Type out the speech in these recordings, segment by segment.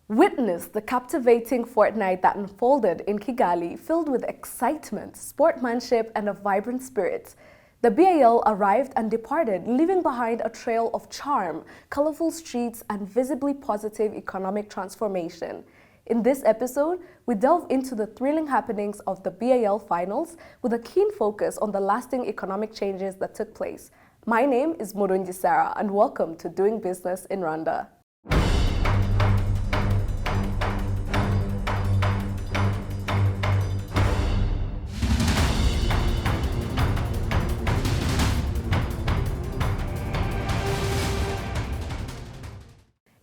Witness the captivating fortnight that unfolded in Kigali, filled with excitement, sportsmanship, and a vibrant spirit. The BIL arrived and departed, leaving behind a trail of charm, colorful streets, and visibly positive economic transformation. In this episode, we delve into the thrilling happenings of the BIL finals with a keen focus on the lasting economic changes that took place. My name is Murungi Sarah, and welcome to Doing Business in Rwanda.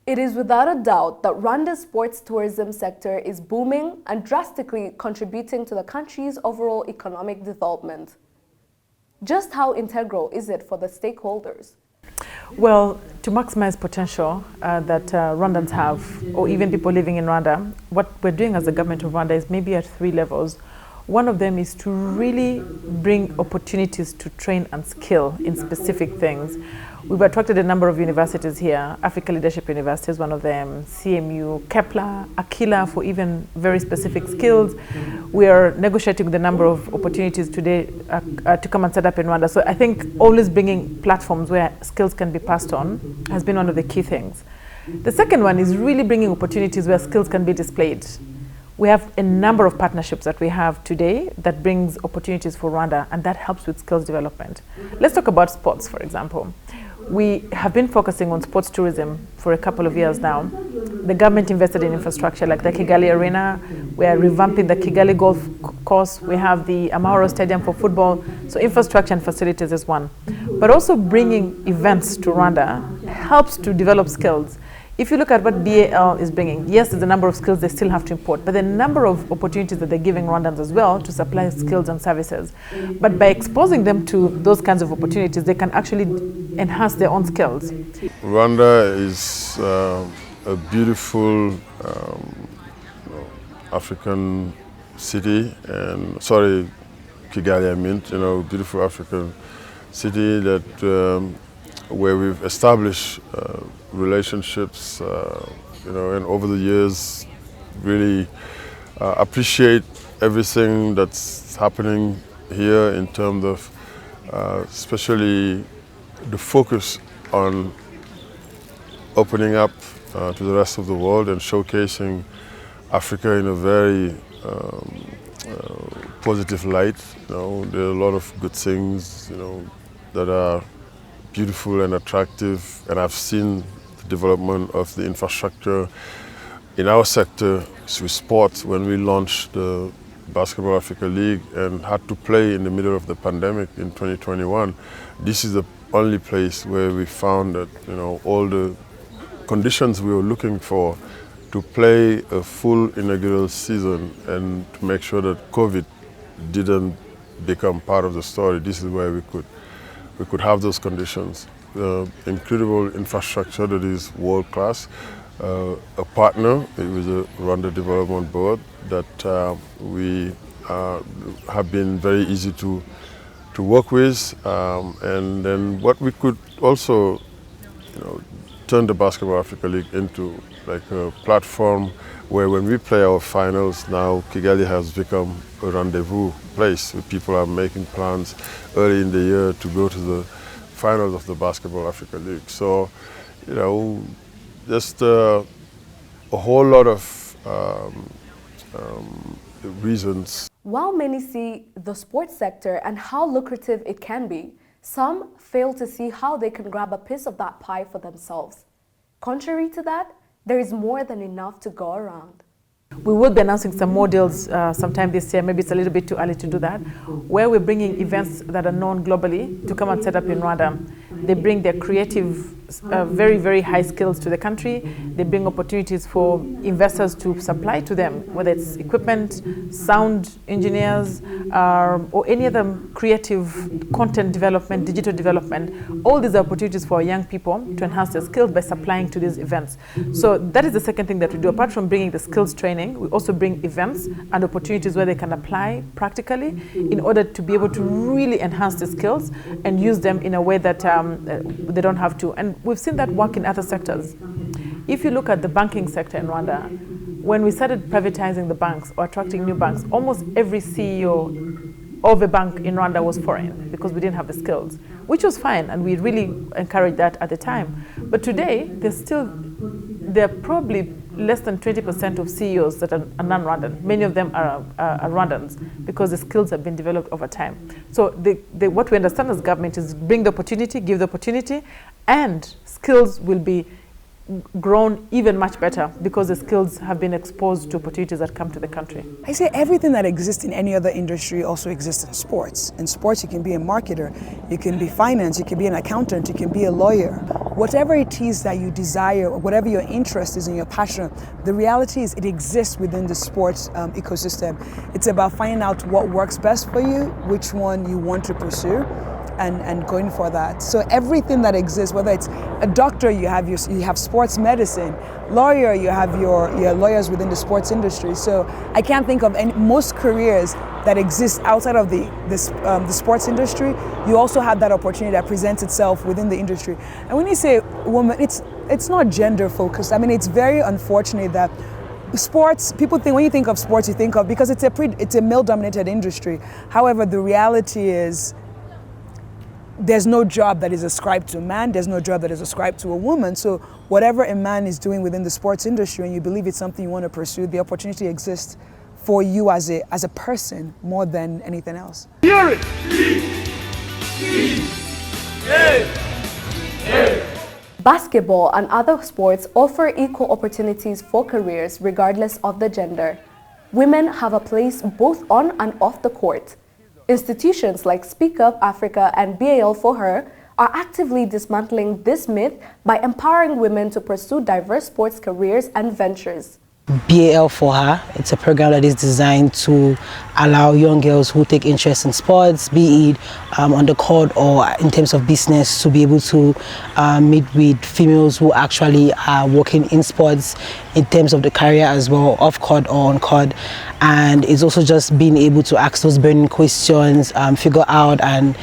It is without a doubt that Rwanda's sports tourism sector is booming and drastically contributing to the country's overall economic development. Just how integral is it for the stakeholders? Well, to maximize potential that Rwandans have, or even people living in Rwanda, what we're doing as the government of Rwanda is maybe at 3 levels. One of them is to really bring opportunities to train and skill in specific things. We've attracted a number of universities here. Africa Leadership University is one of them, CMU, Kepler, Aquila for even very specific skills. We are negotiating the number of opportunities today to come and set up in Rwanda. So I think always bringing platforms where skills can be passed on has been one of the key things. The second one is really bringing opportunities where skills can be displayed. We have a number of partnerships that we have today that brings opportunities for Rwanda, and that helps with skills development. Let's talk about sports, for example. We have been focusing on sports tourism for a couple of years now. The government invested in infrastructure like the Kigali Arena. We are revamping the Kigali golf course. We have the Amahoro Stadium for football. So infrastructure and facilities is one. But also bringing events to Rwanda helps to develop skills. If you look at what BAL is bringing, yes, there's a number of skills they still have to import, but the number of opportunities that they're giving Rwandans as well to supply skills and services. But by exposing them to those kinds of opportunities, they can actually enhance their own skills. Rwanda is a beautiful African city, and Kigali, I mean, beautiful African city that where we've established relationships, and over the years, really appreciate everything that's happening here in terms of, especially the focus on opening up to the rest of the world and showcasing Africa in a very positive light. There are a lot of good things, that are beautiful and attractive, and I've seen the development of the infrastructure in our sector with sports when we launched the Basketball Africa League and had to play in the middle of the pandemic in 2021. This is the only place where we found that all the conditions we were looking for to play a full inaugural season and to make sure that COVID didn't become part of the story. This is where we could have those conditions. Incredible infrastructure that is world-class. A partner with the Rwanda Development Board that we have been very easy to work with. And then what we could also turn the Basketball Africa League into like a platform where when we play our finals now, Kigali has become a rendezvous place where people are making plans early in the year to go to the finals of the Basketball Africa League. So, just a whole lot of reasons. While many see the sports sector and how lucrative it can be, some fail to see how they can grab a piece of that pie for themselves. Contrary to that, there is more than enough to go around. We will be announcing some more deals sometime this year. Maybe it's a little bit too early to do that, where we're bringing events that are known globally to come and set up in Rwanda. They bring their creative, very, very high skills to the country. They bring opportunities for investors to supply to them, whether it's equipment, sound engineers, or any other creative content development, digital development. All these are opportunities for young people to enhance their skills by supplying to these events. So that is the second thing that we do. Apart from bringing the skills training, we also bring events and opportunities where they can apply practically in order to be able to really enhance the skills and use them in a way that they don't have to. And we've seen that work in other sectors. If you look at the banking sector in Rwanda, when we started privatizing the banks or attracting new banks, almost every CEO of a bank in Rwanda was foreign because we didn't have the skills, which was fine, and we really encouraged that at the time. But today, there are probably less than 20% of CEOs that are non-Rwandan. Many of them are Rwandans because the skills have been developed over time. So what we understand as government is bring the opportunity, give the opportunity, and skills will be grown even much better because the skills have been exposed to opportunities that come to the country. I say everything that exists in any other industry also exists in sports. In sports, you can be a marketer, you can be finance, you can be an accountant, you can be a lawyer. Whatever it is that you desire, or whatever your interest is and your passion, the reality is it exists within the sports ecosystem. It's about finding out what works best for you, which one you want to pursue, and going for that. So everything that exists, whether it's a doctor, you have sports medicine, lawyer, you have your lawyers within the sports industry. So I can't think of most careers that exist outside of the sports industry. You also have that opportunity that presents itself within the industry. And when you say woman, it's not gender focused. I mean, it's very unfortunate that sports, people think, when you think of sports, you think of, because it's a male dominated industry. However, the reality is, there's no job that is ascribed to a man, there's no job that is ascribed to a woman. So whatever a man is doing within the sports industry and you believe it's something you want to pursue, the opportunity exists for you as a person more than anything else. Hear it! Basketball and other sports offer equal opportunities for careers regardless of the gender. Women have a place both on and off the court. Institutions like Speak Up Africa and BAL for Her are actively dismantling this myth by empowering women to pursue diverse sports careers and ventures. BAL for Her, it's a program that is designed to allow young girls who take interest in sports, be it on the court or in terms of business, to be able to meet with females who actually are working in sports in terms of the career as well, off court or on court. And it's also just being able to ask those burning questions, figure out and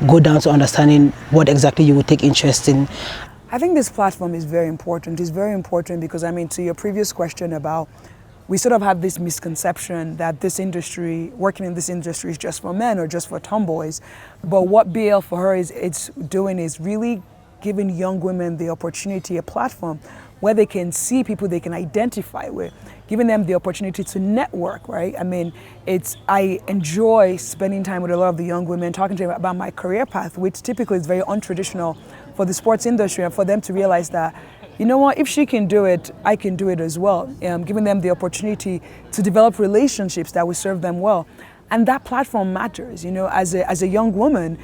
go down to understanding what exactly you would take interest in. I think this platform is very important. It's very important because, I mean, to your previous question about, we sort of have this misconception that this industry, working in this industry is just for men or just for tomboys. But what BL for Her it's doing is really giving young women the opportunity, a platform where they can see people they can identify with, giving them the opportunity to network, right? I mean, I enjoy spending time with a lot of the young women, talking to them about my career path, which typically is very untraditional for the sports industry, and for them to realize that, you know what, if she can do it, I can do it as well. Giving them the opportunity to develop relationships that will serve them well. And that platform matters, you know, as a young woman,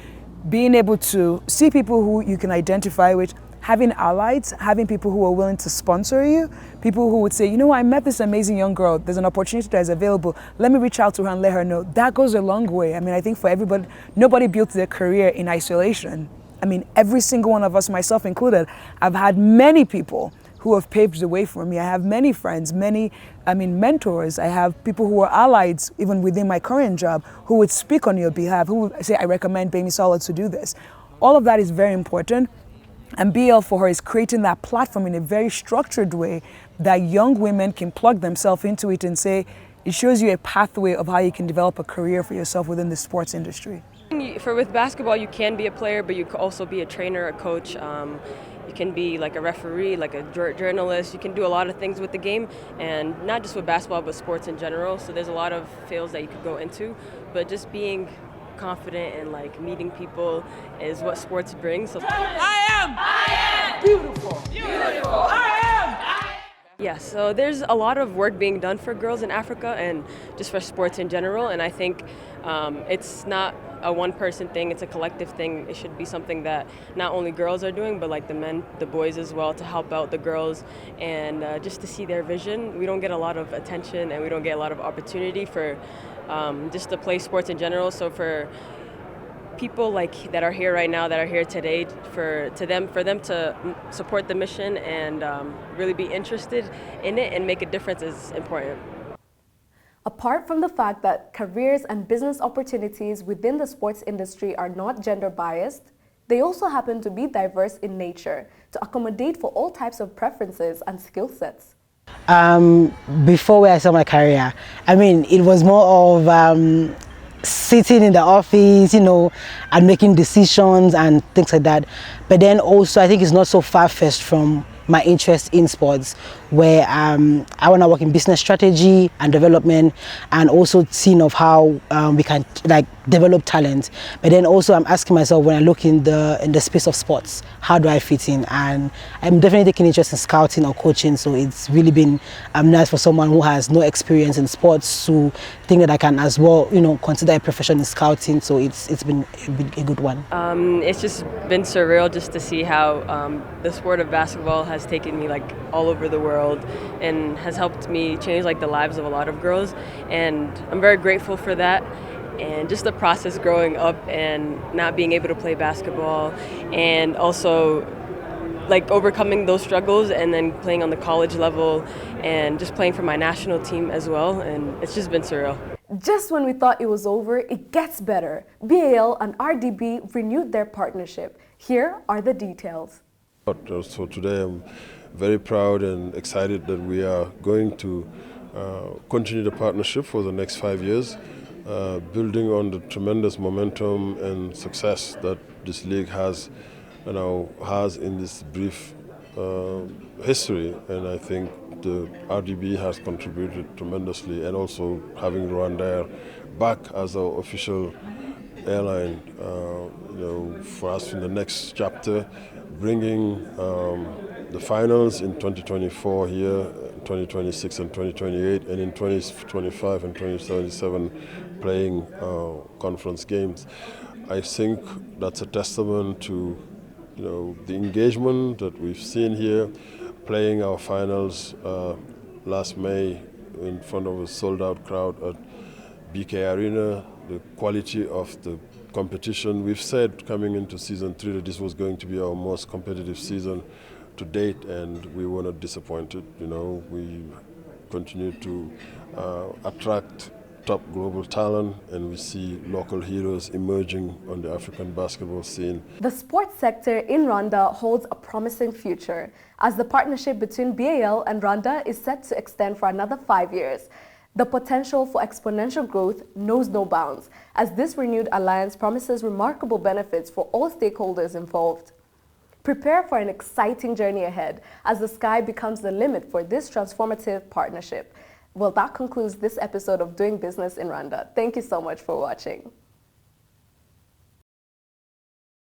being able to see people who you can identify with, having allies, having people who are willing to sponsor you, people who would say, you know, I met this amazing young girl, there's an opportunity that is available, let me reach out to her and let her know. That goes a long way. I mean, I think for everybody, nobody built their career in isolation. I mean, every single one of us, myself included, I've had many people who have paved the way for me. I have many friends, mentors. I have people who are allies, even within my current job, who would speak on your behalf, who would say, I recommend Baby Solid to do this. All of that is very important. And BL for Her is creating that platform in a very structured way that young women can plug themselves into it and say, it shows you a pathway of how you can develop a career for yourself within the sports industry. With basketball, you can be a player, but you can also be a trainer, a coach. You can be like a referee, like a journalist. You can do a lot of things with the game, and not just with basketball, but sports in general. So there's a lot of fields that you could go into, but just being confident and like meeting people is what sports brings. So I am beautiful. Yeah, so there's a lot of work being done for girls in Africa and just for sports in general, and I think it's not a one-person thing, it's a collective thing. It should be something that not only girls are doing, but like the men, the boys as well, to help out the girls and just to see their vision. We don't get a lot of attention and we don't get a lot of opportunity for just to play sports in general. So for people like that are here right now, that are here today, for them to support the mission and really be interested in it and make a difference is important. Apart from the fact that careers and business opportunities within the sports industry are not gender biased, They also happen to be diverse in nature to accommodate for all types of preferences and skill sets. Before where I saw my career, I mean, it was more of sitting in the office, you know, and making decisions and things like that. But then also, I think it's not so far-fetched from my interest in sports, where I want to work in business strategy and development, and also seeing of how we can like develop talent. But then also I'm asking myself, when I look in the space of sports, how do I fit in? And I'm definitely taking interest in scouting or coaching, so it's really been nice for someone who has no experience in sports to think that I can as well, you know, consider a profession in scouting. So it's been a good one. It's just been surreal just to see how the sport of basketball has taken me like all over the world and has helped me change like the lives of a lot of girls, and I'm very grateful for that. And just the process growing up and not being able to play basketball, and also like overcoming those struggles and then playing on the college level and just playing for my national team as well, and it's just been surreal. Just when we thought it was over, it gets better. BAL and RDB renewed their partnership. Here are the details. So today I'm very proud and excited that we are going to continue the partnership for the next 5 years, building on the tremendous momentum and success that this league has, has in this brief history. And I think the RDB has contributed tremendously, and also having Rwanda back as our official airline, for us in the next chapter, bringing the finals in 2024 here, 2026 and 2028, and in 2025 and 2077 playing conference games. I think that's a testament to the engagement that we've seen here, playing our finals last May in front of a sold-out crowd at BK Arena, the quality of the competition. We've said coming into season 3 that this was going to be our most competitive season to date, and we were not disappointed. We continue to attract top global talent, and we see local heroes emerging on the African basketball scene. The sports sector in Rwanda holds a promising future, as the partnership between BAL and Rwanda is set to extend for another 5 years. The potential for exponential growth knows no bounds, as this renewed alliance promises remarkable benefits for all stakeholders involved. Prepare for an exciting journey ahead, as the sky becomes the limit for this transformative partnership. Well, that concludes this episode of Doing Business in Rwanda. Thank you so much for watching.